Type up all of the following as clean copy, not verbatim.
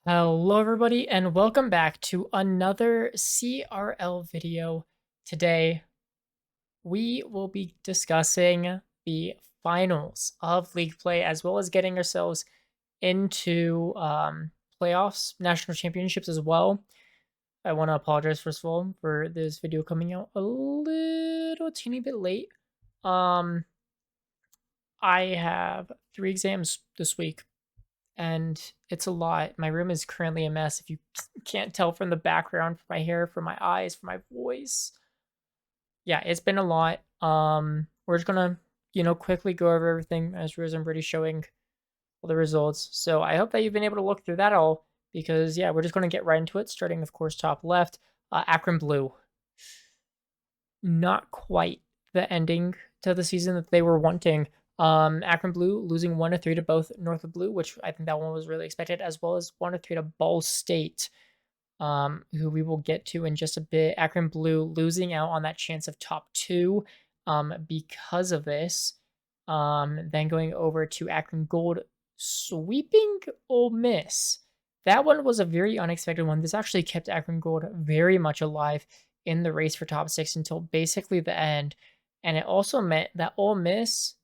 Hello everybody and welcome back to another CRL video. Today we will be discussing the finals of league play as well as getting ourselves into playoffs, national championships as well. I want to apologize first of all for this video coming out a little teeny bit late. Um I have 3 exams this week and it's a lot. My room is currently a mess. If you can't tell from the background, from my hair, from my eyes, from my voice. Yeah, it's been a lot. We're just gonna, quickly go over everything as I'm already showing all the results. So I hope that you've been able to look through that all because yeah, we're just gonna get right into it. Starting of course top left, Akron Blue. Not quite the ending to the season that they were wanting. Akron Blue losing 1-3 to both Northwood Blue, which I think that one was really expected, as well as 1-3 to Ball State, who we will get to in just a bit. Akron Blue losing out on that chance of top two because of this. Then going over to Akron Gold sweeping Ole Miss. That one was a very unexpected one. This actually kept Akron Gold very much alive in the race for top six until basically the end. And it also meant that Ole Miss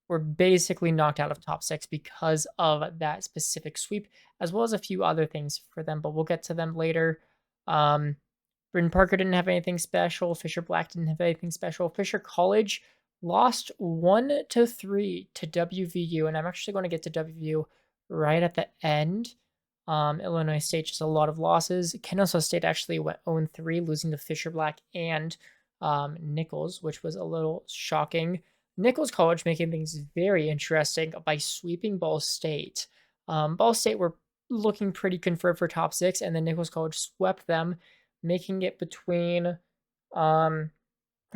were basically knocked out of top six because of that specific sweep, as well as a few other things for them, but we'll get to them later. Brewton-Parker didn't have anything special. Fisher Black didn't have anything special. Fisher College lost 1-3 to WVU, and I'm actually going to get to WVU right at the end. Illinois State just a lot of losses. Kennesaw State actually went 0-3, losing to Fisher Black and Nichols, which was a little shocking. Nichols College making things very interesting by sweeping Ball State. Ball State were looking pretty confirmed for top six, and then Nichols College swept them, making it between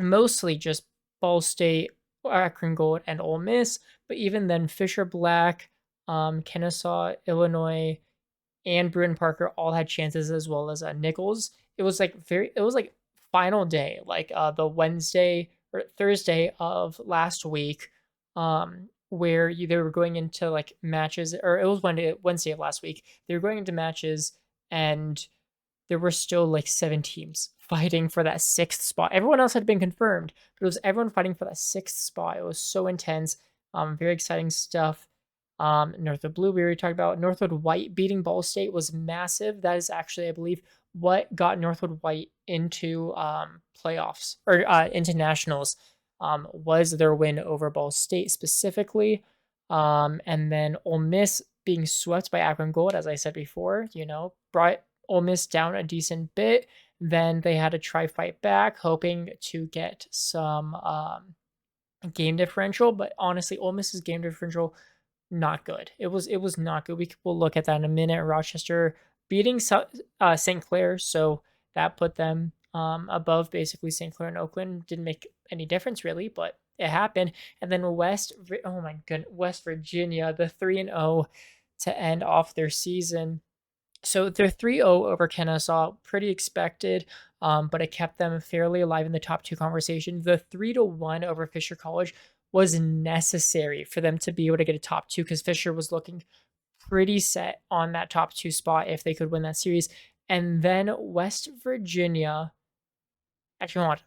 mostly just Ball State, Akron Gold, and Ole Miss. But even then, Fisher Black, Kennesaw, Illinois, and Brewton-Parker all had chances, as well as Nichols. It was like final day, like the Wednesday or Thursday of last week, where they were going into like matches, or it was Wednesday of last week. They were going into matches, and there were still like 7 teams fighting for that 6th spot. Everyone else had been confirmed, but it was everyone fighting for that 6th spot. It was so intense. Very exciting stuff. Northwood Blue, we already talked about. Northwood White beating Ball State was massive. That is actually, I believe, what got Northwood White into playoffs or into nationals. Was their win over Ball State specifically. And then Ole Miss being swept by Akron Gold, as I said before, brought Ole Miss down a decent bit. Then they had to try fight back, hoping to get some game differential. But honestly, Ole Miss's game differential not good. It was not good. We'll look at that in a minute. Rochester beating St. Clair, so that put them above basically St. Clair and Oakland. Didn't make any difference really, but it happened. And then West Virginia, the 3-0 to end off their season. So they're 3-0 over Kennesaw, pretty expected, but it kept them fairly alive in the top two conversation. The 3-1 over Fisher College was necessary for them to be able to get a top two because Fisher was looking pretty set on that top two spot if they could win that series. And then West Virginia, actually, hold on.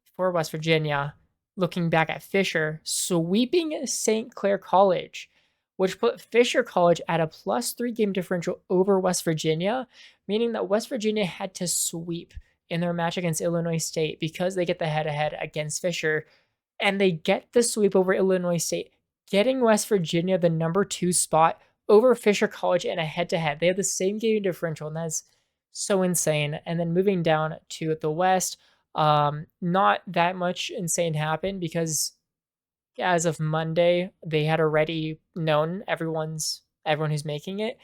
Before West Virginia, looking back at Fisher, sweeping St. Clair College, which put Fisher College at a +3 game differential over West Virginia, meaning that West Virginia had to sweep in their match against Illinois State because they get the head-to-head against Fisher. And they get the sweep over Illinois State, getting West Virginia the number 2 spot over Fisher College in a head-to-head. They have the same game differential, and that's so insane. And then moving down to the West, not that much insane happened because as of Monday, they had already known everyone who's making it.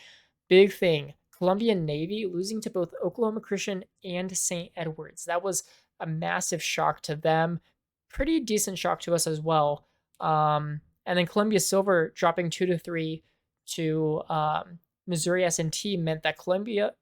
Big thing, Columbia Navy losing to both Oklahoma Christian and St. Edwards. That was a massive shock to them. Pretty decent shock to us as well. And then Columbia Silver dropping 2-3 to Missouri S&T meant that Columbia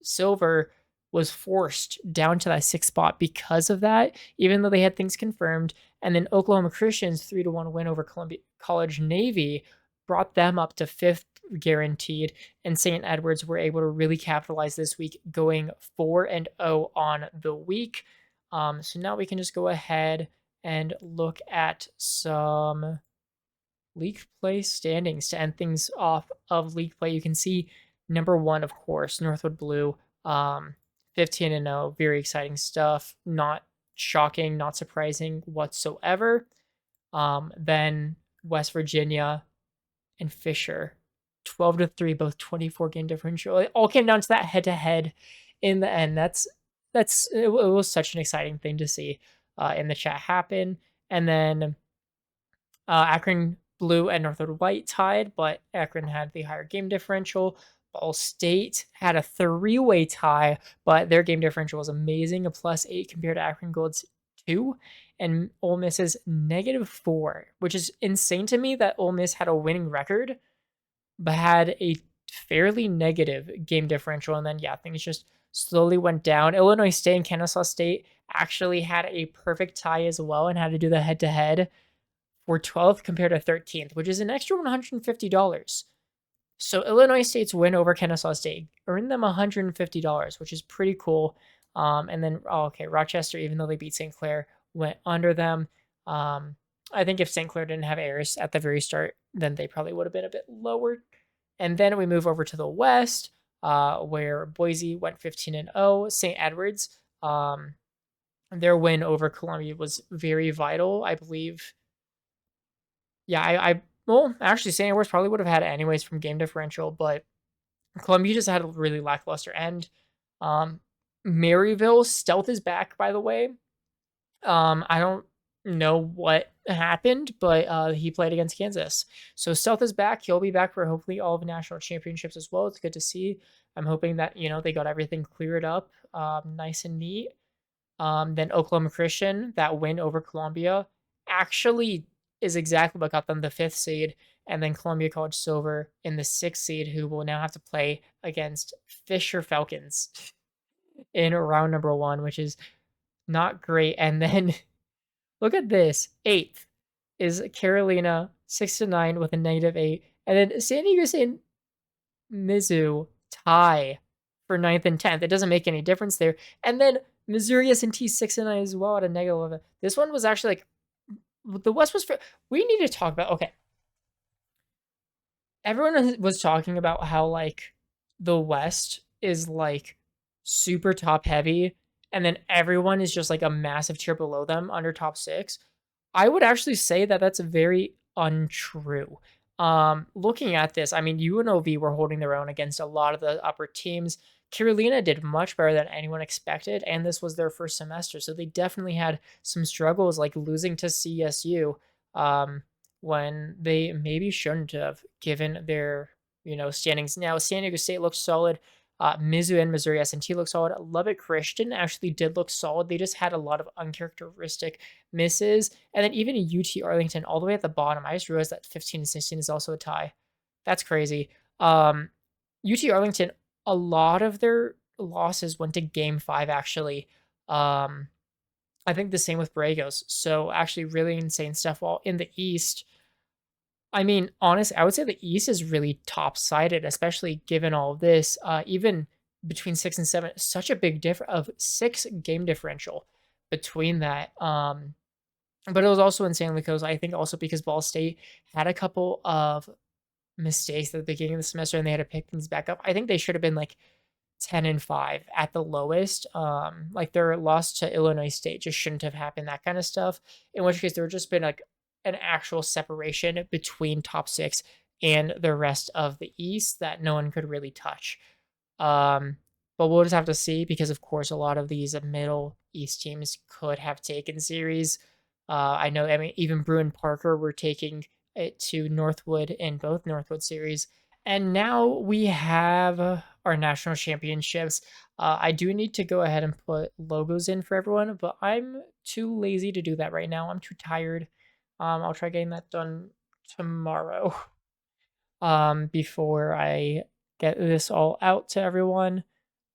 Silver was forced down to that 6th spot because of that, even though they had things confirmed. And then Oklahoma Christian's 3-1 win over Columbia College Navy brought them up to 5th guaranteed. And St. Edwards were able to really capitalize this week, going 4-0 on the week. So now we can just go ahead and look at some league play standings to end things off of league play. You can see number one, of course, Northwood Blue, 15-0, very exciting stuff. Not shocking, not surprising whatsoever. Then West Virginia and Fisher, 12-3, both 24 game differential. It all came down to that head to head in the end. It was such an exciting thing to see in the chat happen. And then Akron Blue and Northwood White tied, but Akron had the higher game differential. Ball State had a three-way tie, but their game differential was amazing, a +8 compared to Akron Gold's 2, and Ole Miss's -4, which is insane to me that Ole Miss had a winning record, but had a fairly negative game differential, and then things just slowly went down. Illinois State and Kennesaw State actually had a perfect tie as well and had to do the head-to-head for 12th compared to 13th, which is an extra $150. So Illinois State's win over Kennesaw State earned them $150, which is pretty cool. And then, Rochester, even though they beat St. Clair, went under them. I think if St. Clair didn't have errors at the very start, then they probably would have been a bit lower. And then we move over to the West, where Boise went 15-0. St. Edwards, their win over Columbia was very vital, I believe. Well, actually, St. Edwards probably would have had it anyways from game differential, but Columbia just had a really lackluster end. Maryville, Stealth is back, by the way. I don't know what happened, but he played against Kansas. So Stealth is back. He'll be back for hopefully all of the national championships as well. It's good to see. I'm hoping that, they got everything cleared up nice and neat. Then Oklahoma Christian, that win over Columbia, actually is exactly what got them the 5th seed, and then Columbia College Silver in the 6th seed, who will now have to play against Fisher Falcons in round number 1, which is not great. And then look at this, 8th is Carolina, 6-9 with a -8, and then San Diego State Mizzou tie for 9th and 10th. It doesn't make any difference there. And then Missouri S&T 6-9 as well at a -11. This one was actually the West was. We need to talk about. Okay, everyone was talking about how the West is super top heavy, and then everyone is just a massive tier below them under top 6. I would actually say that that's very untrue. Looking at this, I mean, UNLV were holding their own against a lot of the upper teams. Carolina did much better than anyone expected, and this was their first semester, so they definitely had some struggles, like losing to CSU when they maybe shouldn't have, given their standings. Now, San Diego State looks solid. Mizzou and Missouri S&T look solid. Lubbock Christian actually did look solid. They just had a lot of uncharacteristic misses. And then even UT Arlington all the way at the bottom. I just realized that 15-16 is also a tie. That's crazy. UT Arlington, a lot of their losses went to game 5, actually. I think the same with Bragos. So actually really insane stuff. While in the East, I mean, honestly, I would say the East is really top-sided, especially given all of this. Even between 6 and 7, such a big difference of 6 game differential between that. But it was also insanely close, I think, also because Ball State had a couple of mistakes at the beginning of the semester and they had to pick things back up. I think they should have been 10-5 at the lowest. Their loss to Illinois State just shouldn't have happened, that kind of stuff. In which case, there would just been an actual separation between top 6 and the rest of the East that no one could really touch. But we'll just have to see, because of course a lot of these middle East teams could have taken series. I know, even Brewton-Parker were taking it to Northwood in both Northwood series. And now we have our national championships. I do need to go ahead and put logos in for everyone, but I'm too lazy to do that right now. I'm too tired. I'll try getting that done tomorrow before I get this all out to everyone.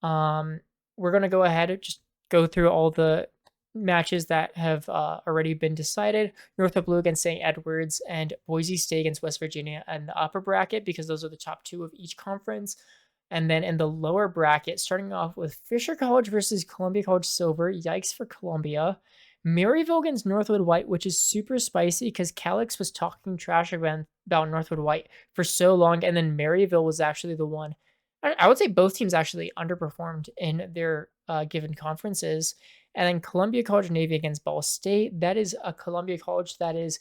We're going to go ahead and just go through all the matches that have already been decided. Norfolk Blue against St. Edwards and Boise State against West Virginia in the upper bracket because those are the top two of each conference. And then in the lower bracket, starting off with Fisher College versus Columbia College Silver. Yikes for Columbia. Maryville against Northwood White, which is super spicy because Calix was talking trash about Northwood White for so long, and then Maryville was actually the one. I would say both teams actually underperformed in their given conferences. And then Columbia College Navy against Ball State. That is a Columbia College that is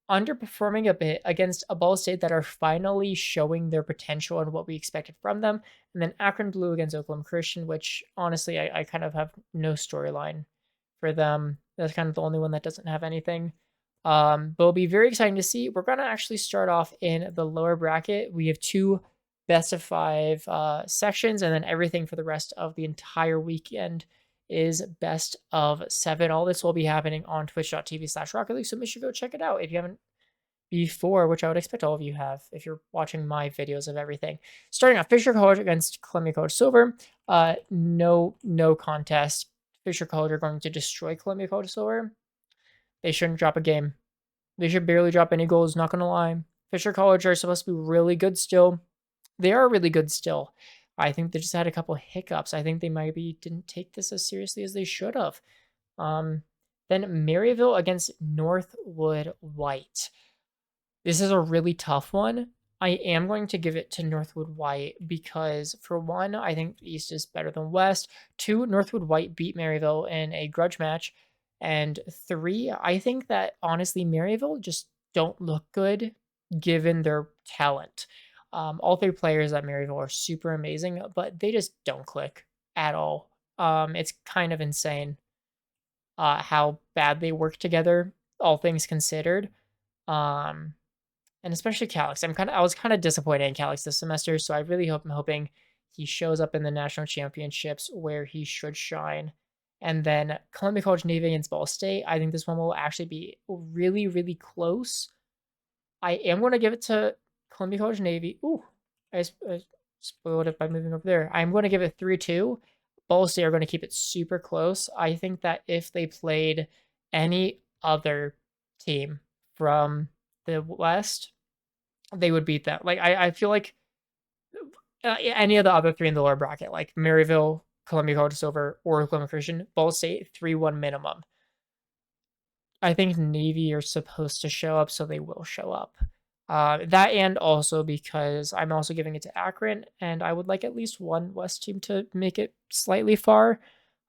underperforming a bit against a Ball State that are finally showing their potential and what we expected from them. And then Akron Blue against Oklahoma Christian, which honestly, I kind of have no storyline for them. That's kind of the only one that doesn't have anything. But it'll be very exciting to see. We're going to actually start off in the lower bracket. We have two best of five sections, and then everything for the rest of the entire weekend is best of seven. All this will be happening on twitch.tv/Rocket League, so make sure to go check it out if you haven't before, which I would expect all of you have if you're watching my videos of everything. Starting off, Fisher College against Columbia College Silver. No contest. Fisher College are going to destroy Columbia College Silver. They shouldn't drop a game. They should barely drop any goals, not going to lie. Fisher College are supposed to be really good still. They are really good still. I think they just had a couple hiccups. I think they maybe didn't take this as seriously as they should have. Then Maryville against Northwood White. This is a really tough one. I am going to give it to Northwood White because, for one, I think East is better than West. Two, Northwood White beat Maryville in a grudge match. And three, I think that, honestly, Maryville just don't look good given their talent. All three players at Maryville are super amazing, but they just don't click at all. It's kind of insane how bad they work together, all things considered. And especially Calix. I was kind of disappointed in Calix this semester, so I'm hoping he shows up in the national championships where he should shine. And then Columbia College Navy against Ball State. I think this one will actually be really, really close. I am going to give it to Columbia College Navy. Ooh, I spoiled it by moving over there. I'm going to give it 3-2. Ball State are going to keep it super close. I think that if they played any other team from the West, they would beat that. Like I feel like any of the other three in the lower bracket, like Maryville, Columbia College Silver, or Oklahoma Christian, Ball State 3-1 minimum. I think Navy are supposed to show up, so they will show up. That and also because I'm also giving it to Akron, and I would like at least one West team to make it slightly far.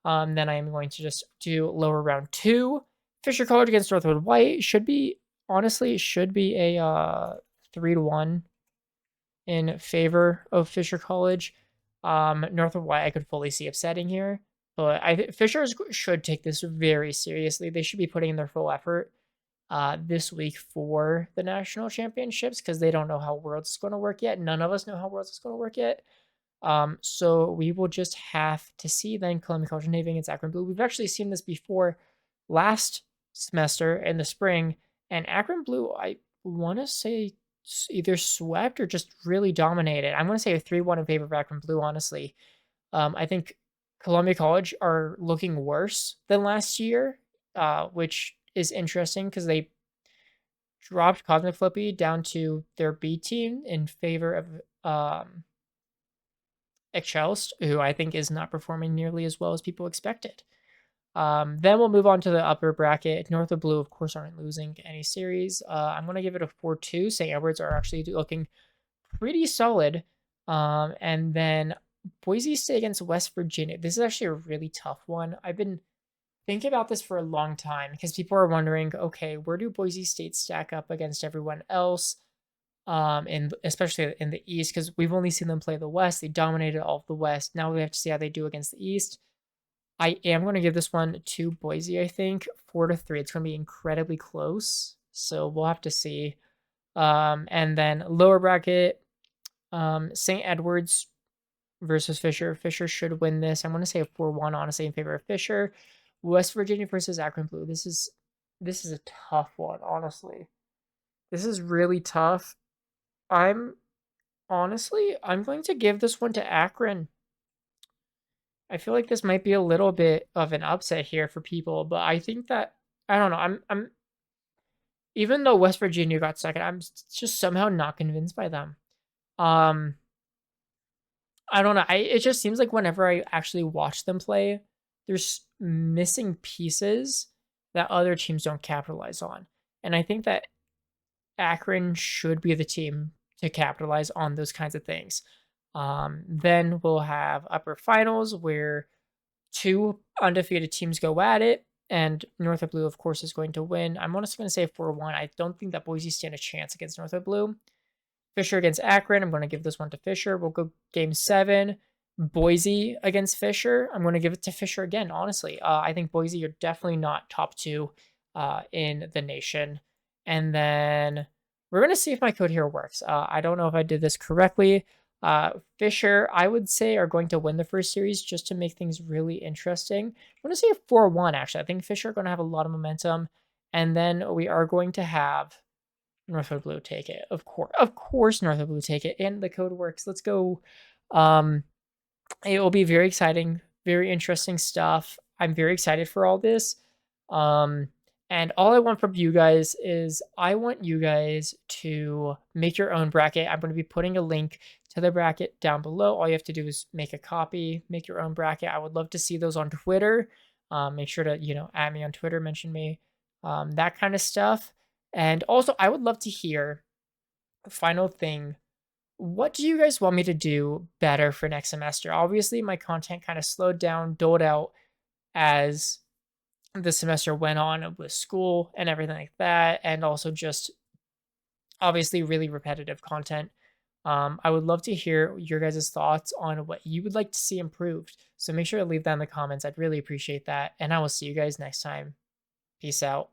Then I am going to just do lower round 2. Fisher College against Northwood White should be a 3-1 in favor of Fisher College. Northwood White I could fully see upsetting here, but Fisher should take this very seriously. They should be putting in their full effort this week for the national championships because they don't know how Worlds is going to work yet. None of us know how Worlds is going to work yet. So we will just have to see then Columbia College Navy against Akron Blue. We've actually seen this before last semester in the spring, and Akron Blue, I want to say either swept or just really dominated. I'm going to say a 3-1 in favor of Akron Blue, honestly. I think Columbia College are looking worse than last year, which is interesting because they dropped Cosmic Flippy down to their B team in favor of Excelst, who I think is not performing nearly as well as people expected. Then we'll move on to the upper bracket. North of Blue, of course, aren't losing any series. I'm going to give it a 4-2. St. Edwards are actually looking pretty solid. And then Boise State against West Virginia. This is actually a really tough one. I've been thinking about this for a long time because people are wondering, okay, where do Boise State stack up against everyone else? And especially in the East, because we've only seen them play the West. They dominated all of the West. Now we have to see how they do against the East. I am going to give this one to Boise, I think, 4-3. It's going to be incredibly close, so we'll have to see. And then lower bracket, St. Edwards versus Fisher. Fisher should win this. I'm going to say a 4-1, honestly, in favor of Fisher. West Virginia versus Akron Blue. This is a tough one, honestly. This is really tough. I'm going to give this one to Akron. I feel like this might be a little bit of an upset here for people, but I think that I don't know. I'm even though West Virginia got second, I'm just somehow not convinced by them. Um, I don't know. It just seems like whenever I actually watch them play, there's missing pieces that other teams don't capitalize on. And I think that Akron should be the team to capitalize on those kinds of things. Then we'll have upper finals where two undefeated teams go at it, and Northern Blue, of course, is going to win. I'm honestly going to say 4-1. I don't think that Boise stand a chance against Northern Blue. Fisher against Akron. I'm going to give this one to Fisher. We'll go game 7. Boise against Fisher. I'm going to give it to Fisher again, honestly. I think Boise, you're definitely not top 2 in the nation. And then we're going to see if my code here works. I don't know if I did this correctly. Fisher, I would say, are going to win the first series just to make things really interesting. I'm going to say 4-1, actually. I think Fisher are going to have a lot of momentum. And then we are going to have Northwood Blue take it. Of course, Northwood Blue take it. And the code works. Let's go. It will be very exciting, very interesting stuff. I'm very excited for all this. And all I want from you guys is I want you guys to make your own bracket. I'm going to be putting a link to the bracket down below. All you have to do is make a copy, make your own bracket. I would love to see those on Twitter. Make sure to, add me on Twitter, mention me, that kind of stuff. And also, I would love to hear, final thing, what do you guys want me to do better for next semester? Obviously, my content kind of slowed down, doled out as the semester went on with school and everything like that, and also just obviously really repetitive content. I would love to hear your guys' thoughts on what you would like to see improved. So make sure to leave that in the comments. I'd really appreciate that. And I will see you guys next time. Peace out.